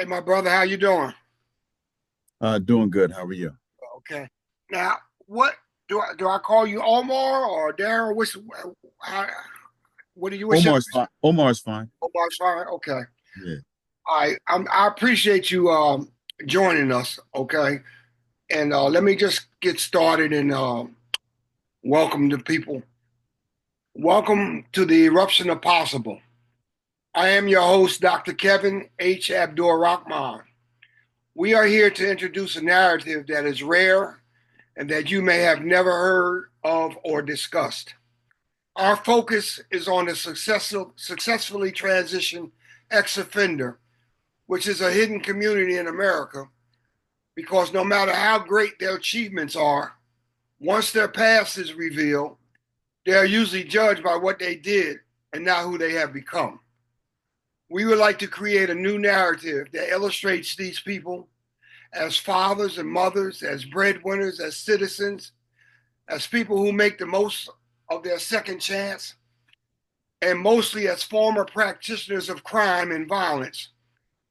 Hey, my brother, how you doing? Doing good. How are you? Okay. Now, what do I call you Omar or Daryl? How, what do you wish? Omar's fine. Omar's fine. Omar's fine. Okay. Yeah. I appreciate you joining us. Okay. And let me just get started and welcome the people. Welcome to the Eruption of Possible. I am your host, Dr. Kevin H. Abdul Rahman. We are here to introduce a narrative that is rare and that you may have never heard of or discussed. Our focus is on the successfully transitioned ex offender, which is a hidden community in America because no matter how great their achievements are, once their past is revealed, they are usually judged by what they did and not who they have become. We would like to create a new narrative that illustrates these people as fathers and mothers, as breadwinners, as citizens, as people who make the most of their second chance, and mostly as former practitioners of crime and violence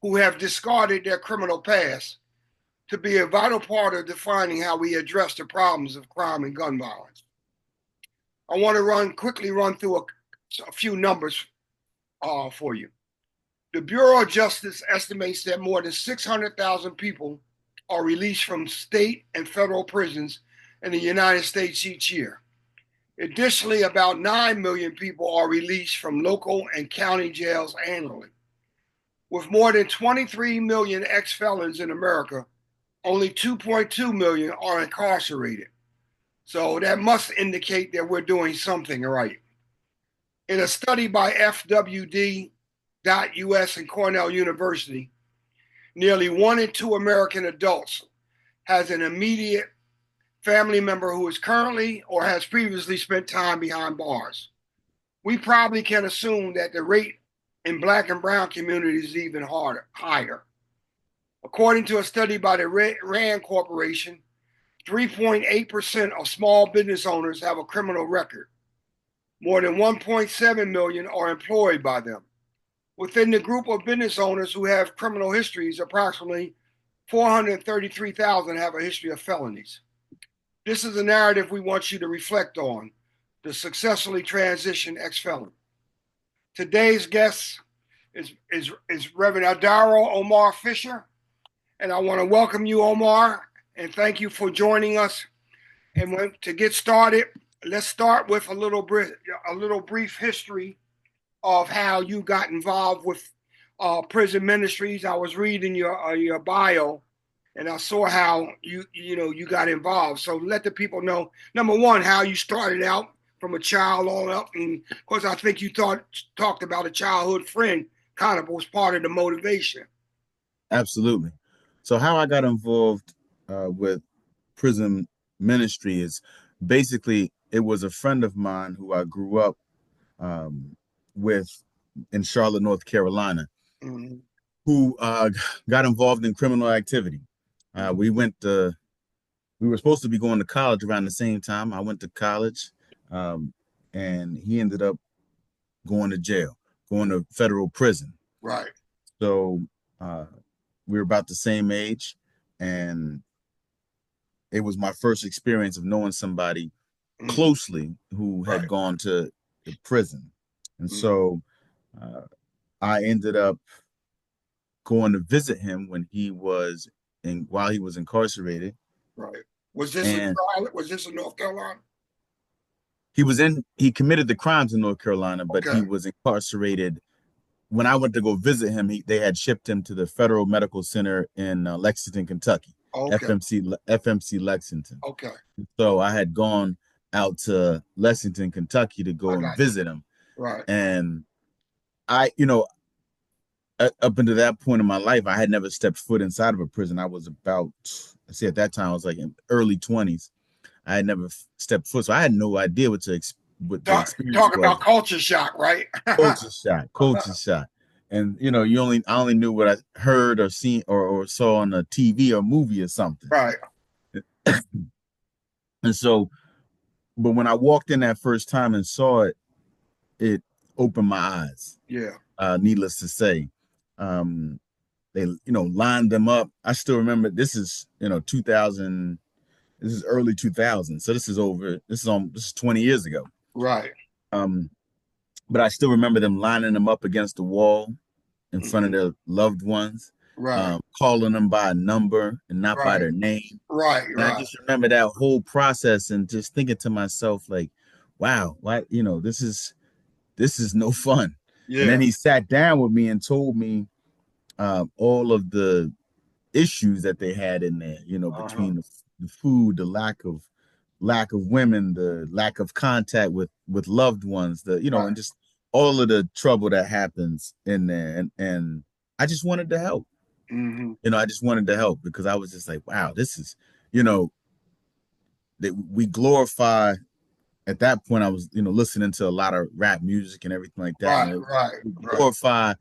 who have discarded their criminal past to be a vital part of defining how we address the problems of crime and gun violence. I want to quickly run through a few numbers for you. The Bureau of Justice estimates that more than 600,000 people are released from state and federal prisons in the United States each year. Additionally, about 9 million people are released from local and county jails annually. With more than 23 million ex felons in America, only 2.2 million are incarcerated. So that must indicate that we're doing something right. In a study by FWD.US and Cornell University, nearly 1 in 2 American adults has an immediate family member who is currently or has previously spent time behind bars. We probably can assume that the rate in Black and brown communities is even higher. According to a study by the RAND Corporation, 3.8% of small business owners have a criminal record. More than 1.7 million are employed by them. Within the group of business owners who have criminal histories, approximately 433,000 have a history of felonies. This is a narrative we want you to reflect on, the successfully transitioned ex-felon. Today's guest is Reverend Adaro Omar Fisher, and I want to welcome you, Omar, and thank you for joining us. And to get started, let's start with a little brief history of how you got involved with prison ministries. I was reading your bio, and I saw how you got involved. So let the people know, number one, how you started out from a child all up, and of course, I think you talked about a childhood friend kind of was part of the motivation. Absolutely. So how I got involved with prison ministry is basically it was a friend of mine who I grew up with in Charlotte, North Carolina, Mhm. who got involved in criminal activity. Mhm. We were supposed to be going to college around the same time. I went to college, um, and he ended up going to jail, going to federal prison. Right. So uh, we were about the same age, and it was my first experience of knowing somebody Mhm. closely who had Right. gone to the prison. And Mhm. so uh, I ended up going to visit him while he was incarcerated. Right. Was this in And Charlotte? Was this in North Carolina? he committed the crimes in North Carolina, but Okay. he was incarcerated. When I went to go visit him, they had shipped him to the Federal Medical Center in Lexington, Kentucky, Okay. FMC Lexington. Okay. So I had gone out to Lexington, Kentucky to I go and got you. visit him. Right. And up until that point in my life, I had never stepped foot inside of a prison. I was about, I say at that time, I was like in early 20s. I had never stepped foot. So I had no idea what the experience Talk about was. culture shock, right? Culture shock. And I only knew what I heard or seen or saw on a TV or movie or something. Right. And so, but when I walked in that first time and saw it, it opened my eyes. Yeah. Needless to say, um, they lined them up. I still remember, this is 2000. This is early 2000. So this is 20 years ago. Right. Um, but I still remember them lining them up against the wall in front of Hmm. their loved ones, Right. calling them by a number and not by Right. their name. Right. And I Right. just remember that whole process and just thinking to myself, like, wow, why, this is no fun. And then Yeah. he sat down with me and told me all of the issues that they had in there, Uh-huh. between the food, the lack of women, the lack of contact with loved ones, Right. and just all of the trouble that happens in there. And I just wanted to help. Hmm. I just wanted to help because I was just like, wow, this is, you know, that we glorify. At that point I was, listening to a lot of rap music and everything like that. Right. Right. We Right. glorify,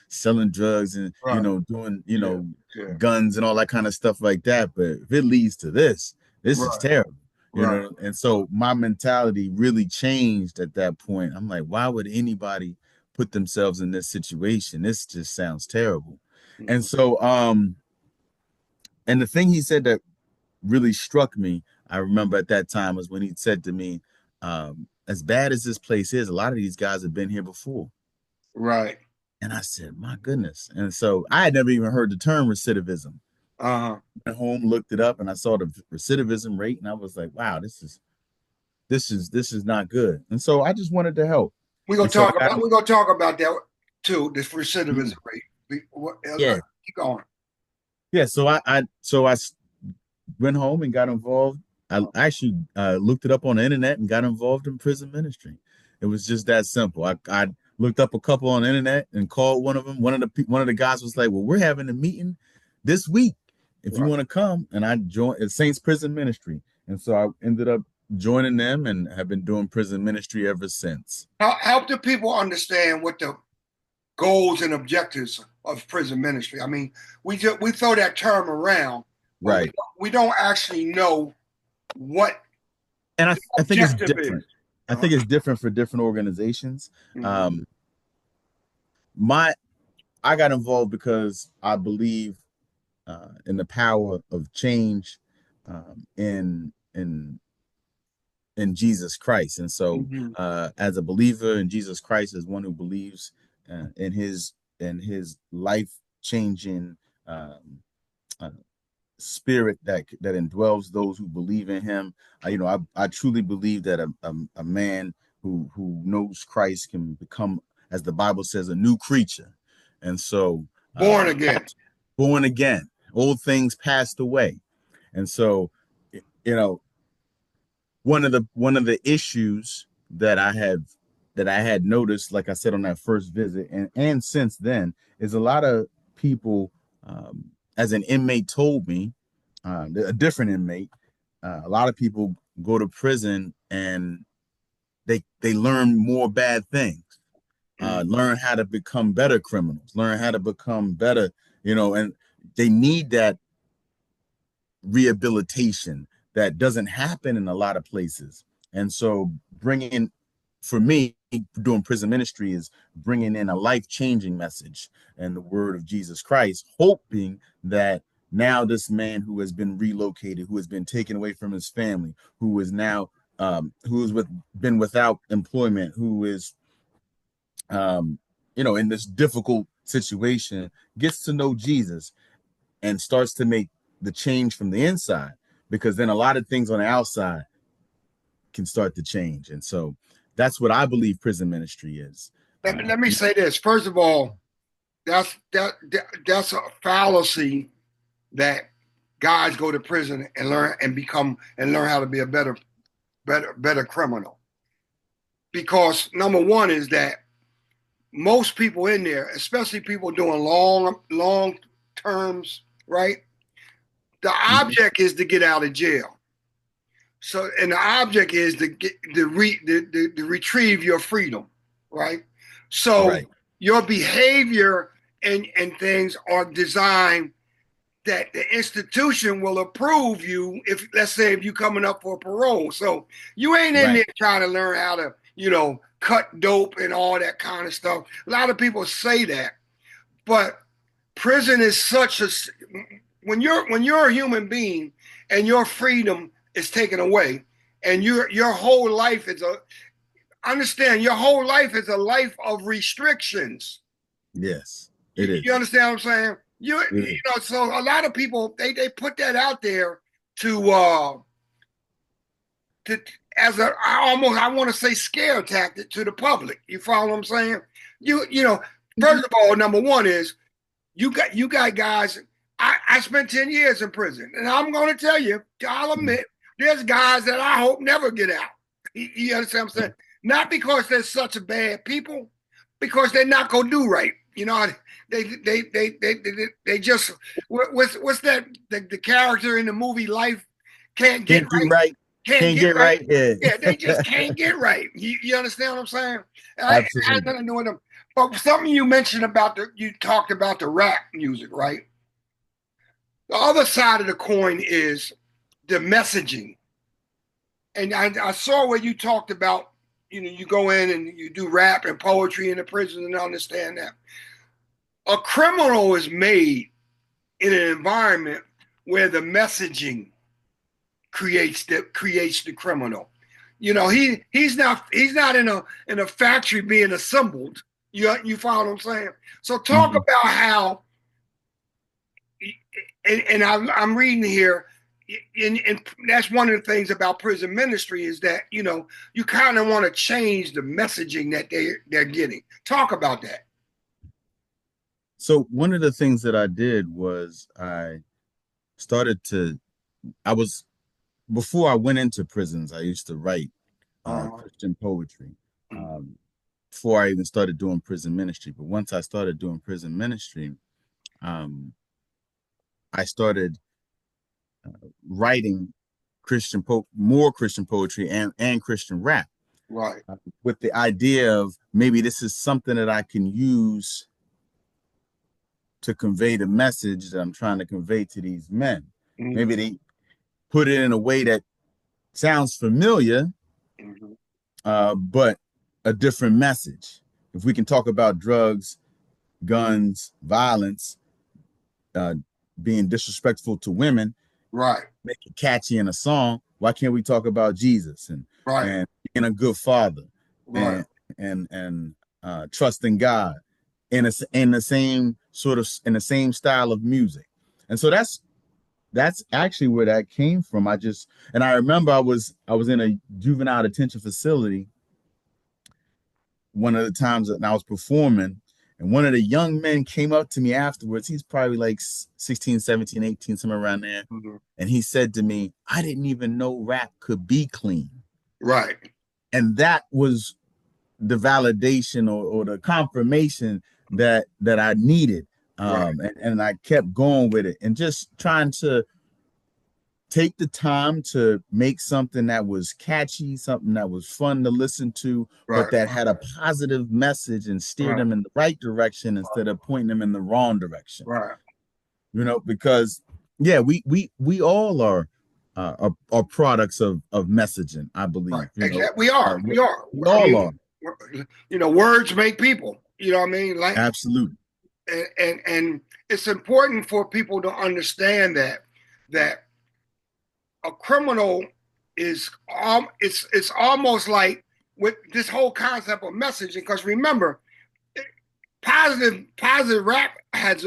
selling drugs and, Right. doing, Yeah. Yeah. guns and all that kind of stuff like that. But if it leads to this is Right. terrible, Right. And so my mentality really changed at that point. I'm like, why would anybody put themselves in this situation? This just sounds terrible. And Hmm. so, and the thing he said that really struck me, I remember at that time, was when he said to me, as bad as this place is, a lot of these guys have been here before. Right. And I said, my goodness. And so I had never even heard the term recidivism. Uh-huh. Went home, looked it up, and I saw the recidivism rate, and I was like, wow, this is not good. And so I just wanted to help. And so I got We're gonna talk about that too, this recidivism him. rate. Yeah. Keep going. Yeah. So I went home and got involved. I actually looked it up on the internet and got involved in prison ministry. It was just that simple. I looked up a couple on the internet and called one of them. One of the guys was like, "Well, we're having a meeting this week. If you Right. want to come," and I joined Saints Prison Ministry, and so I ended up joining them and have been doing prison ministry ever since. Help the people understand what the goals and objectives of prison ministry. I mean, we throw that term around, but Right, we don't actually know what and I the I think it's objective is. different. I Uh-huh. think it's different for different organizations. Hmm. Um, my I got involved because I believe in the power of change in Jesus Christ, and so Hmm. as a believer in Jesus Christ, as one who believes in his life changing um, uh, spirit that indwells those who believe in Him, I truly believe that a man who knows Christ can become, as the Bible says, a new creature, and so Born again. born again, old things passed away. And so, you know, one of the issues that I had noticed, like I said on that first visit, and since then, is a lot of people, as an inmate told me, a different inmate, a lot of people go to prison and they learn more bad things, Hmm. learn how to become better criminals, learn how to become better, and they need that rehabilitation that doesn't happen in a lot of places. And so, for me, doing prison ministry is bringing in a life-changing message and the word of Jesus Christ, hoping that now this man who has been relocated, who has been taken away from his family, who is now who is been without employment, who is in this difficult situation, gets to know Jesus and starts to make the change from the inside, because then a lot of things on the outside can start to change. And so that's what I believe prison ministry is. Let me say this. First of all, that's a fallacy that guys go to prison and learn how to be a better criminal. Because number one is that most people in there, especially people doing long terms, right? The Mhm. object is to get out of jail. So, and the object is to get to retrieve your freedom, right? So Right, your behavior and things are designed that the institution will approve you if, let's say, if you're coming up for parole. So you ain't in right, there trying to learn how to, cut dope and all that kind of stuff. A lot of people say that, but prison is such a when you're a human being and your freedom is taken away, and your whole life is a understand your whole life is a life of restrictions. Yes, You, it you is. understand what I'm saying? It is. So a lot of people they put that out there to to as a I want to say scare tactic to the public. You follow what I'm saying? First of all, number one is you got guys. I spent 10 years in prison, and I'm going to tell you, I'll admit, there's guys that I hope never get out. You understand what I'm saying? Not because they're such a bad people, because they're not going to do right. They just what's that the character in the movie Life can't get Can't do right, right. can't Can't get get right. right. Yeah. Yeah, they just can't get right. You understand what I'm saying? I had Absolutely. nothing to do with them. But something you mentioned about you talked about the rap music, right? The other side of the coin is the messaging. And I saw where you talked about, you go in and you do rap and poetry in the prison and understand that. A criminal is made in an environment where the messaging creates the criminal. He's not in a factory being assembled. You follow what I'm saying? So talk Mhm. about how, and I'm reading here, and that's one of the things about prison ministry is that you kind of want to change the messaging that they're getting. Talk about that. So one of the things that I did was started to, I was, before I went into prisons, I used to write Uh, Christian poetry um, before I even started doing prison ministry. But once I started doing prison ministry, um, I started writing more Christian poetry and Christian rap right. with the idea of maybe this is something that I can use to convey the message that I'm trying to convey to these men. Mm-hmm. Maybe they put it in a way that sounds familiar, Mm-hmm. but a different message. If we can talk about drugs, guns, violence, uh, being disrespectful to women, Right. make it catchy in a song. Why can't we talk about Jesus Right. and being a good father Right. and trusting God in the same sort of in the same style of music? And so that's actually where that came from. I remember I was in a juvenile detention facility one of the times that I was performing, and one of the young men came up to me afterwards. He's probably like 16, 17, 18, somewhere around there. Mm-hmm. And he said to me, I didn't even know rap could be clean. Right. And that was the validation or the confirmation that I needed. Right. And I kept going with it and just trying to take the time to make something that was catchy, something that was fun to listen to, but Right. that had a positive message and steer Right. them in the right direction instead of pointing them in the wrong direction. Right. Because yeah, we all are products of messaging, I Right. believe. Exactly. We are. We are. We I all mean, are. words make people. You know what I mean? Like, Absolutely. and it's important for people to understand that a criminal is it's almost like with this whole concept of messaging. Because remember, positive rap has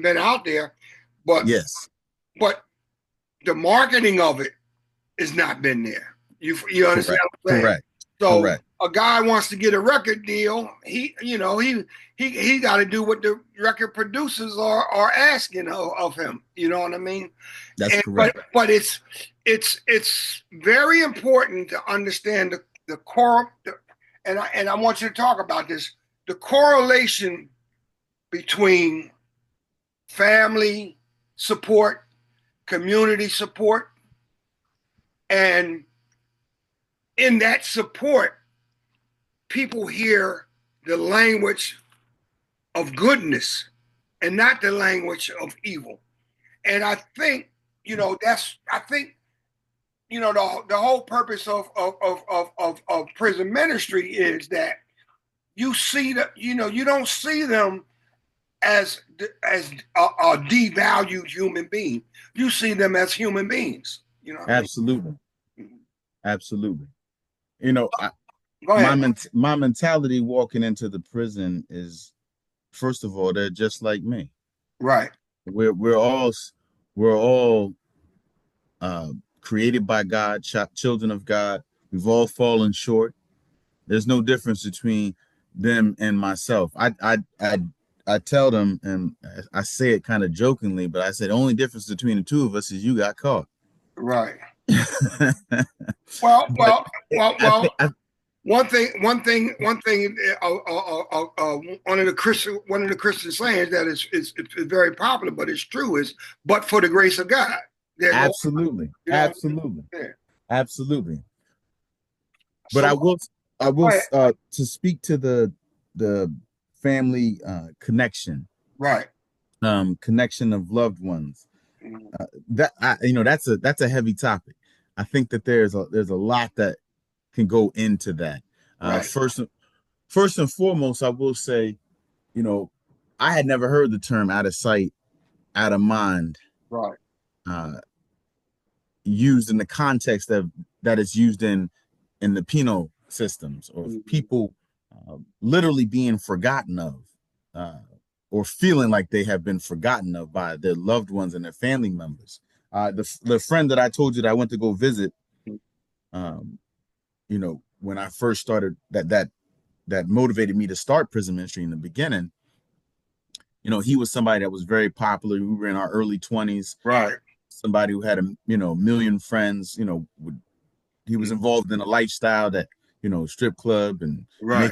been out there, but Yes. but the marketing of it has not been there. You understand Correct. what I'm saying? Correct. So Correct. a guy wants to get a record deal, he got to do what the record producers are asking of him. You know what I mean? That's And correct. but it's very important to understand the core, and I want you to talk about this, the correlation between family support, community support, and in that support, people hear the language of goodness and not the language of evil. And I think, I think, the whole purpose of prison ministry is that you see that, you don't see them as a devalued human being. You see them as human beings. You know what I mean? Absolutely. Absolutely. You know, Go ahead. my mentality walking into the prison is, first of all, they're just like me. Right. We're all uh, created by God, children of God. We've all fallen short. There's no difference between them and myself. I tell them, and I say it kind of jokingly, but I said the only difference between the two of us is you got caught. Right. But Well, well, well, I well. think I, One thing. One of the Christian sayings that is very popular, but it's true, is "but for the grace of God." There go. absolutely, You know. absolutely, Yeah. absolutely. But So I go will, ahead. to speak to the family connection of loved ones. Mhm. That's a heavy topic. I think that there's a lot that can go into that. Right. First and foremost, I will say, you know, I had never heard the term "out of sight, out of mind" Right. uh, used in the context of that it's used in the penal systems, or Mhm. people literally being forgotten of, uh, or feeling like they have been forgotten of by their loved ones and their family members. The friend that I told you that I went to go visit, um, when I first started, that motivated me to start prison ministry in the beginning. He was somebody that was very popular. We were in our early 20s. Right. Somebody who had a million friends. He was involved in a lifestyle that, strip club and Right.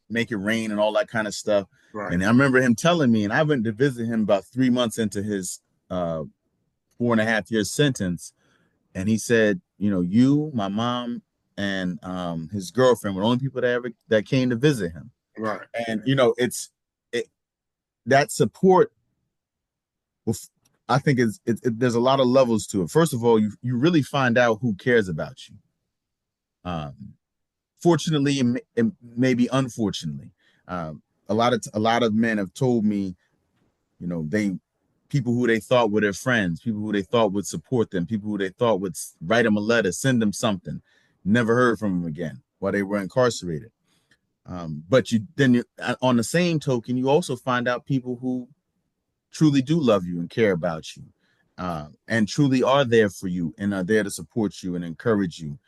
make it rain and all that kind of stuff. Right. And I remember him telling me, and I went to visit him about 3 months into his 4.5 year sentence, and he said, you, my mom, and his girlfriend were the only people that came to visit him. Right. And it, that support. Well, I think there's a lot of levels to it. First of all, you really find out who cares about you. Um, Fortunately, and maybe unfortunately, a lot of men have told me, they people who they thought were their friends, people who they thought would support them, people who they thought would write them a letter, send them something, never heard from them again while they were incarcerated. But on the same token, you also find out people who truly do love you and care about you, and truly are there for you and are there to support you and encourage you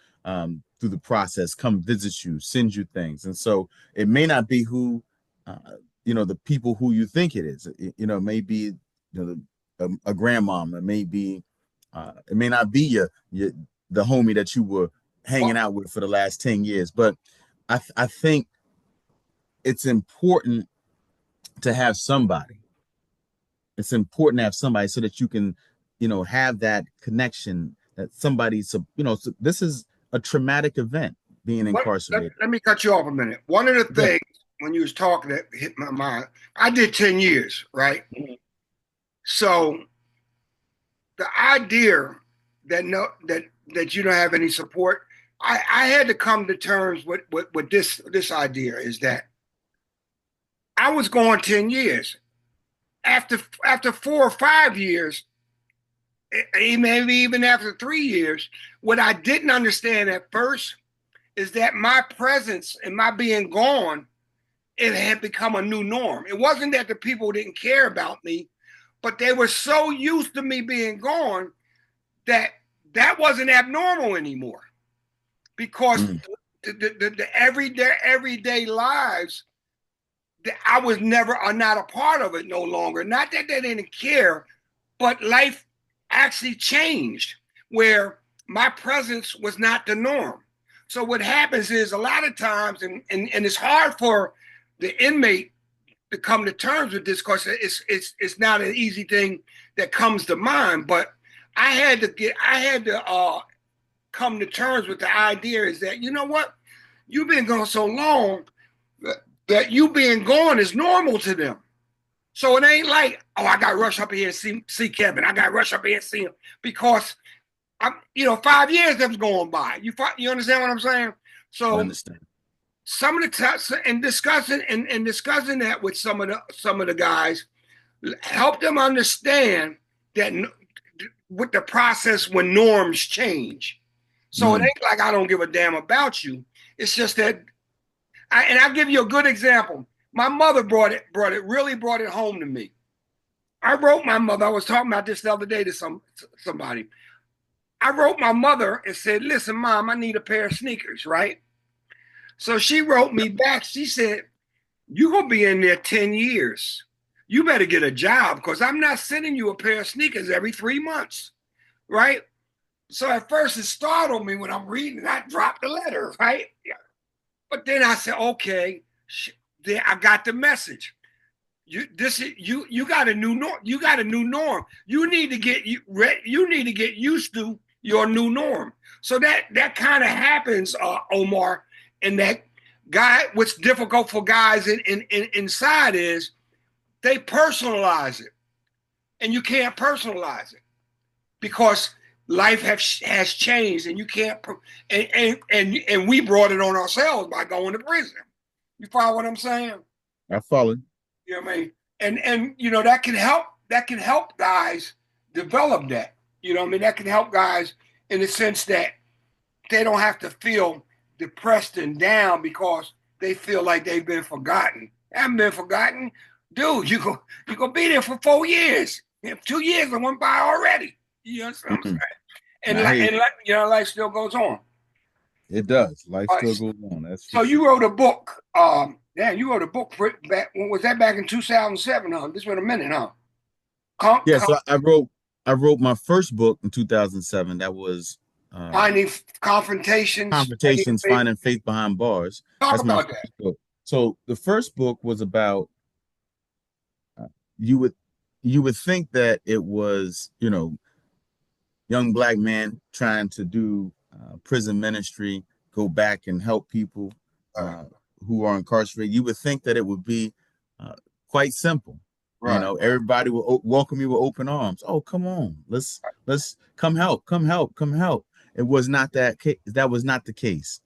through the process, come visit you, send you things. And so it may not be uh, the people who you think it is. It may be, a grandmom. It may not be the homie that you were hanging Well, out with for the last 10 years. But I think it's important to have somebody. It's important to have somebody so that you can, have that connection, that somebody's, so this is a traumatic event, being incarcerated. let me cut you off a minute. One of the Yeah. things when you was talking that hit my mind, I did 10 years, right? So the idea that no that you don't have any support, I had to come to terms with this idea is that I was going 10 years. After 4 or 5 years, maybe even after 3 years, what I didn't understand at first is that my presence and my being gone, it had become a new norm. It wasn't that the people didn't care about me, but they were so used to me being gone that that wasn't abnormal anymore, because Mm. the everyday lives that I was never are not a part of it no longer. Not that they didn't care, but life actually changed where my presence was not the norm. So what happens is a lot of times, and it's hard for the inmate to come to terms with this because it's not an easy thing that comes to mind. But I had to come to terms with the idea is that, you know what, you've been gone so long that you being gone is normal to them. So it ain't like, oh, I got to rush up here and see Kevin. I got to rush up here and see him because 5 years that's going by. You understand what I'm saying? I So understand. some of the and discussing that with some of the guys, help them understand that with the process when norms change. So it Mm, ain't like I don't give a damn about you. It's just that, and I'll give you a good example. My mother really brought it home to me. I wrote my mother. I was talking about this the other day to somebody. I wrote my mother and said, "Listen, Mom, I need a pair of sneakers, right?" So she wrote me back. She said, "You gonna be in there 10 years. You better get a job because I'm not sending you a pair of sneakers every 3 months, right?" So at first it startled me when I'm reading. I dropped the letter, right? But then I said, "Okay." Then I got the message. You got a new norm. You got a new norm. You need to get used to your new norm. So that kind of happens, Omar. And that guy, what's difficult for guys inside is they personalize it, and you can't personalize it because life has changed, and you can't. And we brought it on ourselves by going to prison. You follow what I'm saying? I follow. You know what I mean? And that can help. That can help guys develop that. You know what I mean? That can help guys in the sense that they don't have to feel depressed and down because they feel like they've been forgotten. They haven't been forgotten, dude. You gonna be there for 4 years. 2 years that went by already. You know what I'm saying? Mm, And I hear life still goes on. you. It does. Life All right. still goes on. That's for So sure. you wrote a book. You wrote a book back. When was that? Back in 2007, huh? This been a minute, huh? Con- Yeah. con- So I wrote my first book in 2007. That was Finding confrontations. Confrontations, Finding Faith Behind Bars. Talk That's my about that. first book. So the first book was about uh, you would you would think that it was, young black man trying to do prison ministry, go back and help people Right, uh, who are incarcerated. You would think that it would be uh, quite simple. right, Everybody will welcome you with open arms. Oh, come on, let's come help, come help, come help. It was not that case. That was not the case.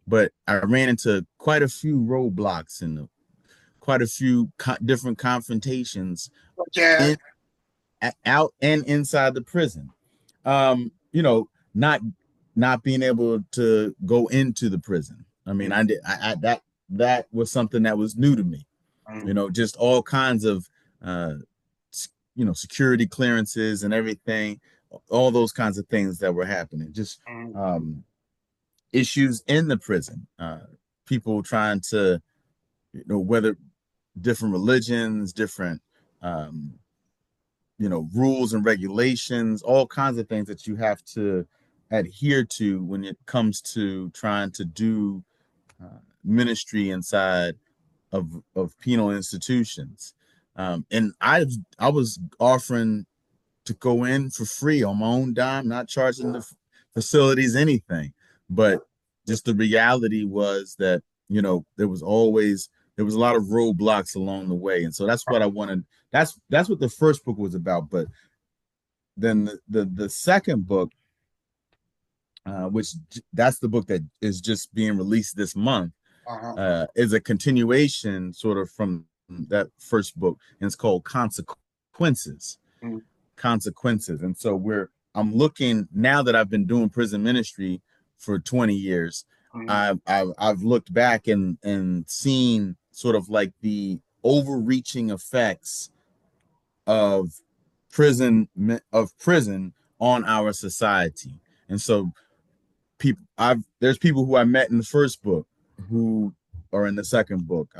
But I ran into quite a few roadblocks and quite a few different confrontations Jazz. in out and inside the prison. Not being able to go into the prison. I mean, I did that was something that was new to me. Mm, Just all kinds of uh security clearances and everything, all those kinds of things that were happening. Just mm, issues in the prison. People trying to, whether different religions, different um, rules and regulations, all kinds of things that you have to adhere to when it comes to trying to do ministry inside of penal institutions. And I was offering to go in for free on my own dime, not charging the facilities anything. But just the reality was that, there was a lot of roadblocks along the way. And so that's what I wanted. That's what the first book was about. But then the second book, which that's the book that is just being released this month, uh-huh. is a continuation sort of from that first book, and it's called Consequences. Mm, Consequences. And so I'm looking now that I've been doing prison ministry for 20 years. mm, I've looked back and seen sort of like the overreaching effects of prison on our society. And so there's people who I met in the first book who are in the second book.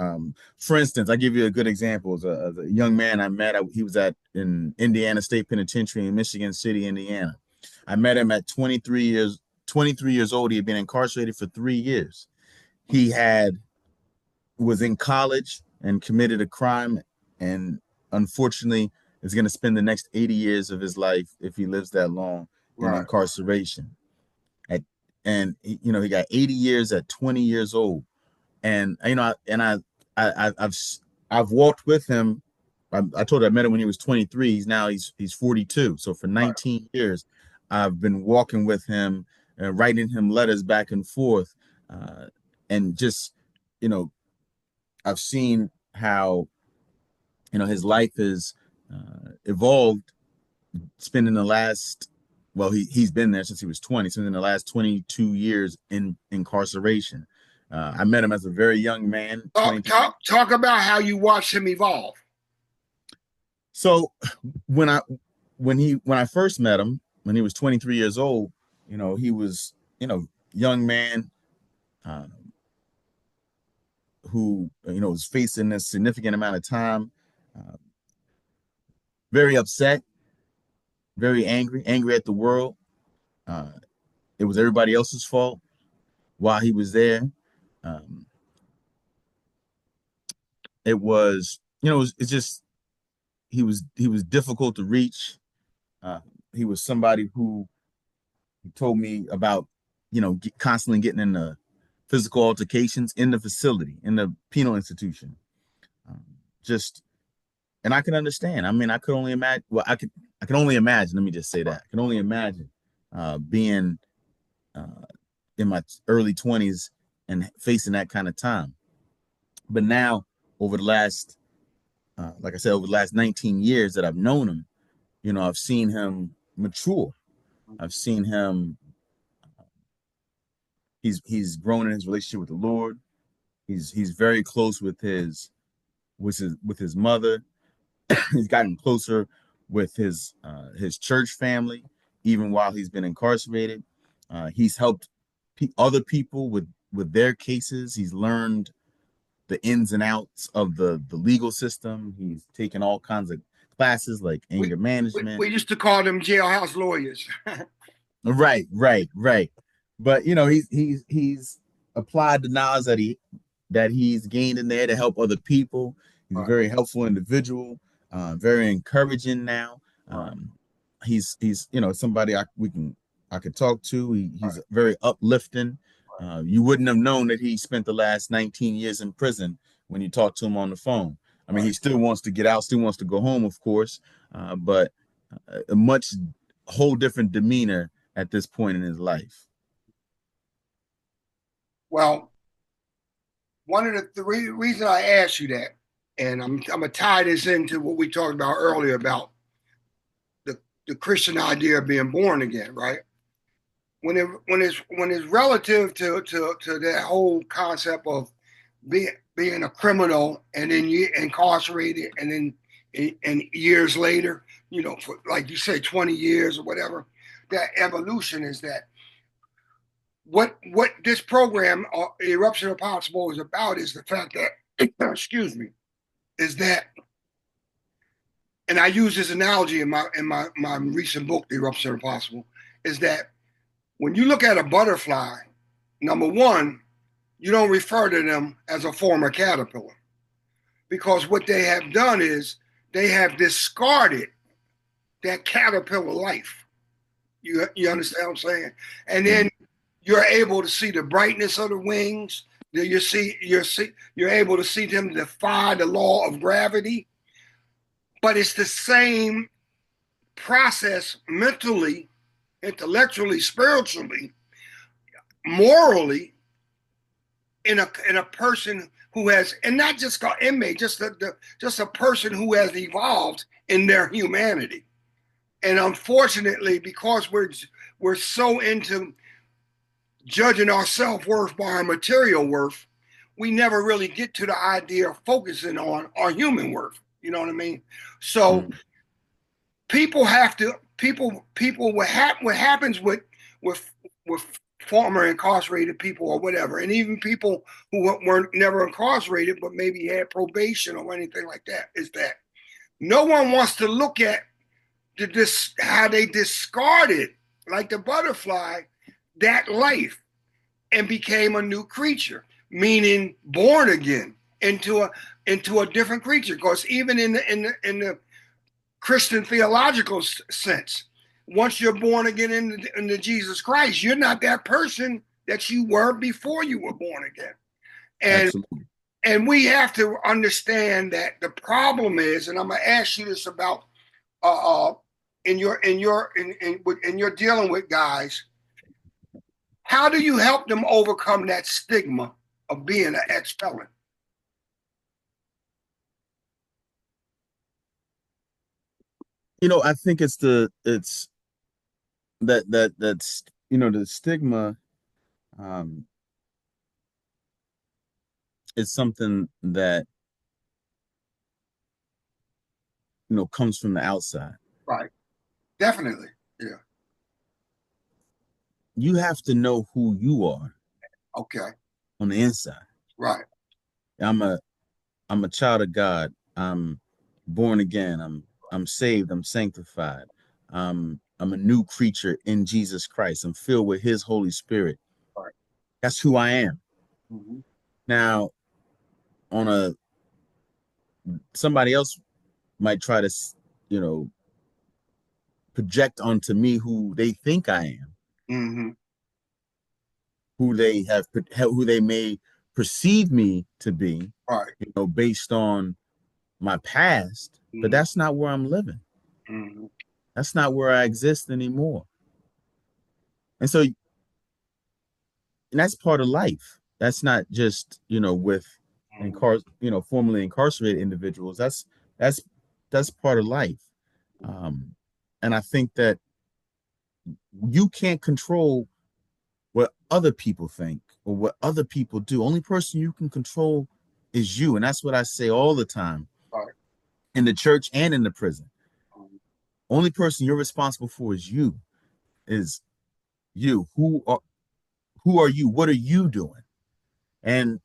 For instance, I give you a good example. As a young man I met, he was in Indiana State Penitentiary in Michigan City, Indiana. I met him at 23 years old. He had been incarcerated for 3 years. He was in college and committed a crime, and unfortunately is going to spend the next 80 years of his life, if he lives that long, in right. incarceration. At and he got 80 years at 20 years old. And I've walked with him. I told you I met him when he was 23. He's 42. So for Right. 19 years, I've been walking with him, writing him letters back and forth, uh, and just you know I've seen how his life is evolved, spending the last, well, he's been there since he was 20, spending the last 22 years in incarceration. I met him as a very young man, Talk, 23. talk about how you watched him evolve. So when I when I first met him, when he was 23 years old, he was, young man, uh, who, was facing a significant amount of time, uh, very upset, very angry at the world. Uh, it was everybody else's fault while he was there. Um, it was, it's just he was difficult to reach. Uh, he was somebody who told me about, constantly getting in the physical altercations in the facility, in the penal institution. Um, just, and I can understand. I mean, I could only imagine. Well, I can only imagine. Let me just say that I can only imagine being uh, in my early 20s and facing that kind of time. But now, over the last, like I said, over the last 19 years that I've known him, I've seen him mature. I've seen him. He's grown in his relationship with the Lord. He's very close with his mother. He's gotten closer with his church family, even while he's been incarcerated. He's helped other people with their cases. He's learned the ins and outs of the legal system. He's taken all kinds of classes like We, anger management. we used to call them jailhouse lawyers. Right. But he's applied the knowledge that he's gained in there to help other people. He's a Right, very helpful individual, very encouraging now. right, He's somebody I could talk to. He's right, very uplifting. You wouldn't have known that he spent the last 19 years in prison when you talk to him on the phone. I mean, right. he still wants to get out, still wants to go home, of course, but a much whole different demeanor at this point in his life. Well, one of the three reasons I asked you that, and I'm gonna tie this into what we talked about earlier about the the Christian idea of being born again, right? When it's relative to that whole concept of being a criminal and then you incarcerated and then and years later, for like you say, 20 years or whatever, that evolution is that what this program, Eruption of Possible, is about is the fact that, excuse me, is that, and I use this analogy in my recent book, The Eruption of Possible, is that when you look at a butterfly, number one, you don't refer to them as a former caterpillar because what they have done is they have discarded that caterpillar life. You understand what I'm saying? And then you're able to see the brightness of the wings. You're able to see them defy the law of gravity. But it's the same process mentally, intellectually, spiritually, morally in a person who has, and not just an inmate, just a person who has evolved in their humanity. And unfortunately, because we're so into judging our self-worth by our material worth, we never really get to the idea of focusing on our human worth. You know what I mean? So Mm. people have to people what happens with with former incarcerated people or whatever, and even people who weren't never incarcerated but maybe had probation or anything like that, is that no one wants to look at how they discarded, like the butterfly, that life and became a new creature, meaning born again into a different creature. Because even in the Christian theological sense, once you're born again into Jesus Christ, you're not that person that you were before you were born again. And Absolutely. and we have to understand that the problem is, and I'm gonna ask you this about in your dealing with guys, how do you help them overcome that stigma of being an ex-felon? I think it's that's the stigma um is something that comes from the outside. Right. Definitely. Yeah. You have to know who you are Okay. on the inside. Right. I'm a I'm a child of God. I'm born again. I'm saved. I'm sanctified. I'm a new creature in Jesus Christ. I'm filled with His Holy Spirit. Right. That's who I am. Hmm. Now, on a somebody else might try to, you know, project onto me who they think I am, Hmm. who they may perceive me to be, Right. based on my past. But Hmm. that's not where I'm living. Hmm. That's not where I exist anymore. And so, and that's part of life. That's not just, with formerly incarcerated individuals. That's that's part of life. Um, and I think that you can't control what other people think or what other people do. Only person you can control is you. And that's what I say all the time Right. in the church and in the prison. Only person you're responsible for is you. Who are you? What are you doing? And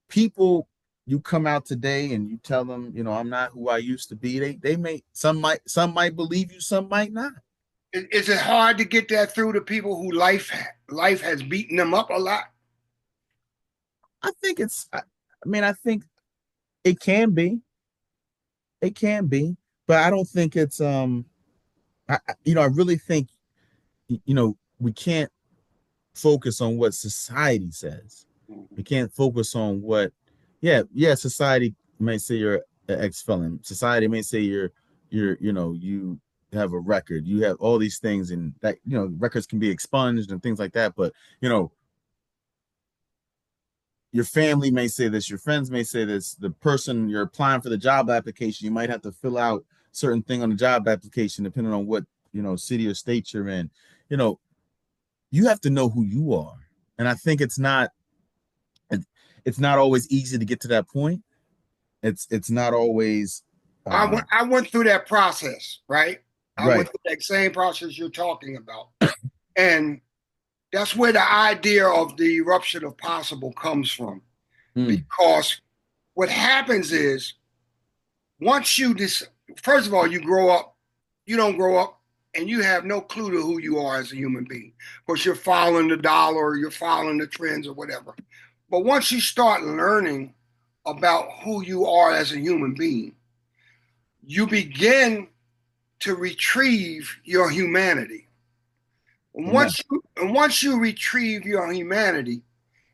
people, you come out today and you tell them, I'm not who I used to be. Some might believe you, some might not. Is it hard to get that through to people who life has beaten them up a lot? I think it can be. It can be, but I don't think it's I really think we can't focus on what society says. We Hmm. can't focus on what, yeah, society may say you're an ex-felon. Society may say you have a record, you have all these things, and that, records can be expunged and things like that. But, you know, your family may say this, your friends may say this, the person you're applying for the job application, you might have to fill out certain thing on the job application, depending on what, city or state you're in. You know, you have to know who you are. And I think it's not always easy to get to that point. It's not always I uh went I went through that process, right? I went right. through that same process you're talking about. And that's where the idea of the eruption of possible comes from. Mm, Because what happens is once you dis first of all, you don't grow up and you have no clue to who you are as a human being. Because you're following the dollar or you're following the trends or whatever. But once you start learning about who you are as a human being, you begin to retrieve your humanity. amen. Once you retrieve your humanity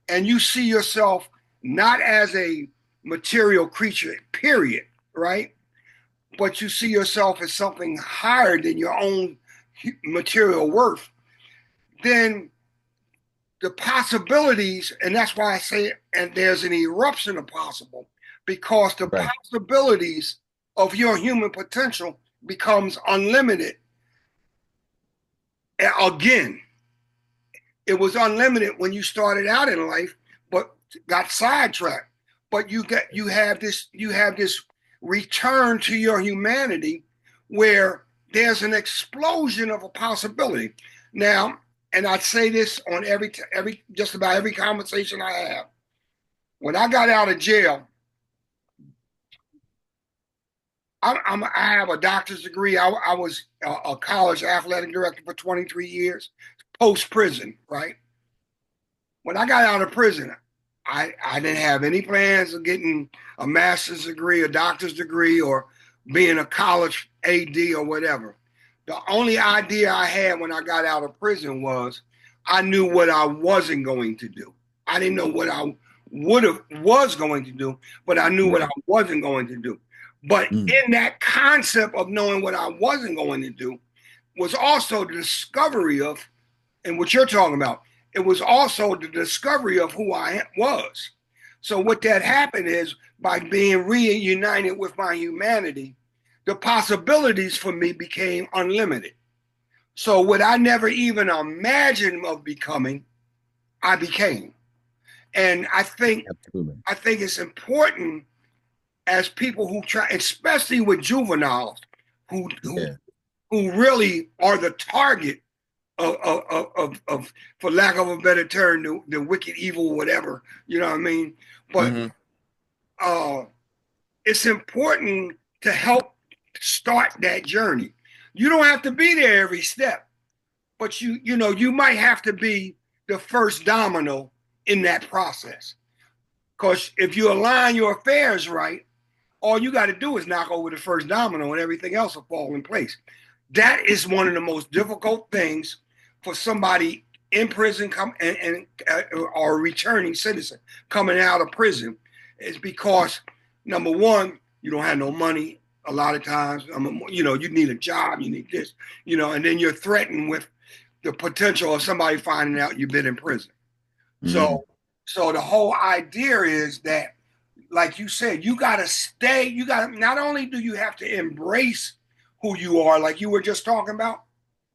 and you see yourself not as a material creature, period, right? But you see yourself as something higher than your own material worth, then the possibilities, and that's why I say, and there's an eruption of possible, because the Right. possibilities of your human potential becomes unlimited again. It was unlimited when you started out in life, but got sidetracked. But you have this return to your humanity where there's an explosion of a possibility. Now, and I say this on every just about every conversation I have. When I got out of jail, I have a doctor's degree. I was a college athletic director for 23 years, post prison, right? When I got out of prison, I didn't have any plans of getting a master's degree, a doctor's degree, or being a college AD or whatever. The only idea I had when I got out of prison was I knew what I wasn't going to do. I didn't know what I would have was going to do, but I knew what I Right. wasn't going to do. But Mm, in that concept of knowing what I wasn't going to do was also the discovery of, and what you're talking about, it was also the discovery of who I was. So what that happened is by being reunited with my humanity, the possibilities for me became unlimited. So what I never even imagined of becoming, I became. And Absolutely. I think it's important as people who try, especially with juveniles who who Yeah. who really are the target of for lack of a better term, the wicked evil, whatever, you know what I mean? But Hmm. uh it's important to help start that journey. You don't have to be there every step, but you might have to be the first domino in that process. Because if you align your affairs right, all you got to do is knock over the first domino and everything else will fall in place. That is one of the most difficult things for somebody in prison or a returning citizen coming out of prison is because number one, you don't have no money a lot of times. You need a job, you need this, and then you're threatened with the potential of somebody finding out you've been in prison. Hmm. So the whole idea is that, like you said, you got to stay. You got to not only do you have to embrace who you are, like you were just talking about,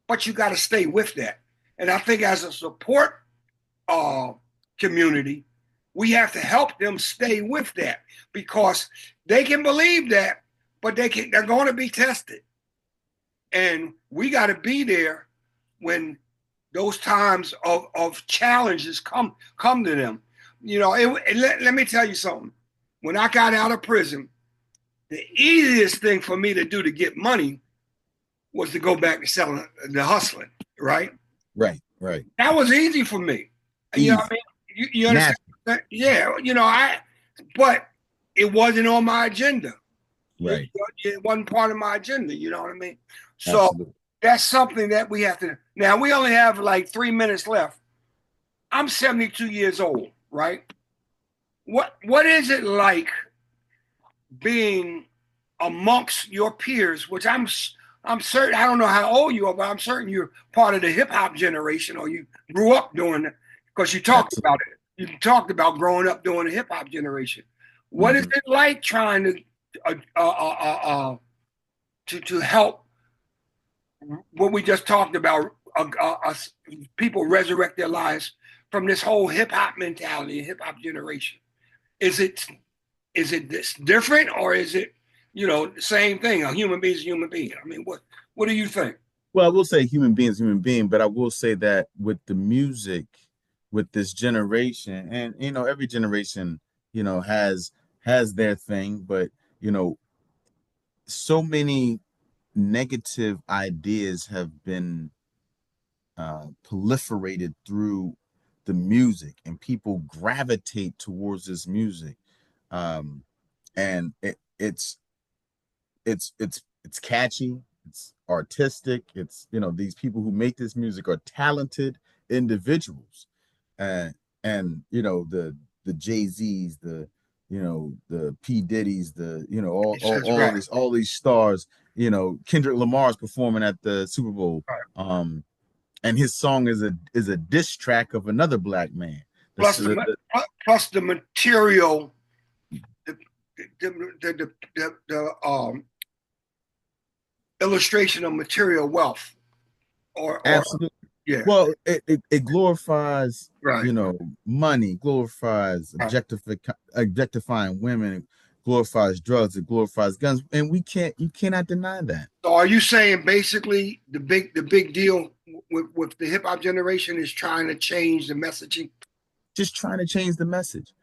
but you got to stay with that. And I think as a support uh, community, we have to help them stay with that because they can believe that, but they're going to be tested, and we got to be there when those times of challenges come to them. Let me tell you something. When I got out of prison, the easiest thing for me to do to get money was to go back to selling the hustling, right? Right. Right. That was easy for me. You know what I Easy. mean? You understand? Natural. Yeah, but it wasn't on my agenda. It, Right. it wasn't part of my agenda. You know what I mean? So Absolutely. that's something that we have to. Now we only have like 3 minutes left. I'm 72 years old, right? What is it like being amongst your peers? Which I'm certain. I don't know how old you are, but I'm certain you're part of the hip hop generation, or you grew up doing it because you talked Absolutely. about it. You talked about growing up doing the hip hop generation. What is Hmm. it like trying uh, uh, uh, uh, to help what we just talked about, people resurrect their lives from this whole hip hop mentality, hip hop generation. Is it this different, or is it the same thing? A human being is a human being. I mean, what do you think? Well, I will say human being, but I will say that with the music, with this generation, and every generation, has their thing, but so many negative ideas have been proliferated through the music, and people gravitate towards this music, um, and it's catchy, it's artistic, these people who make this music are talented individuals, and the Jay-Z's, the P Diddy's, That's all of right. this, all these stars. Kendrick Lamar's performing at the Super Bowl, Right. and his song is a diss track of another black man. This Plus is plus the material, the the illustration of material wealth, or absolutely. yeah, Well, it glorifies, right. money, glorifies Right. objectifying women, glorifies drugs, it glorifies guns, and you cannot deny that. So are you saying basically the big deal with the hip hop generation is trying to change the messaging? Just trying to change the message,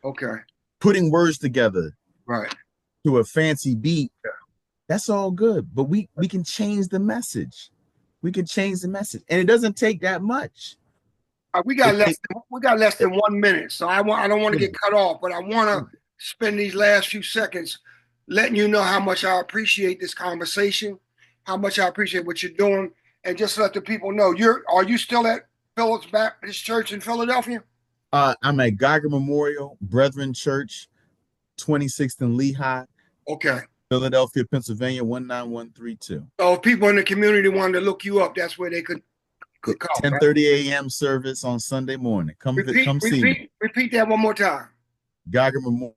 Okay, putting words together right. to a fancy beat. That's all good, but we can change the message. We can change the message, and it doesn't take that much. We It got less take than, we got less it, than 1 minute, so I don't want to yeah. get cut off, but I want to spend these last few seconds letting you know how much I appreciate this conversation, how much I appreciate what you're doing, and just let the people know are you still at Phillips Baptist Church in Philadelphia? I'm at Geiger Memorial Brethren Church, 26th and Lehigh, Okay. Philadelphia, Pennsylvania, 19132. So if people in the community wanted to look you up, that's where they could come, right? 10:30 a.m. service on Sunday morning. Come Repeat, come see me. repeat, repeat that one more time. Geiger Memorial.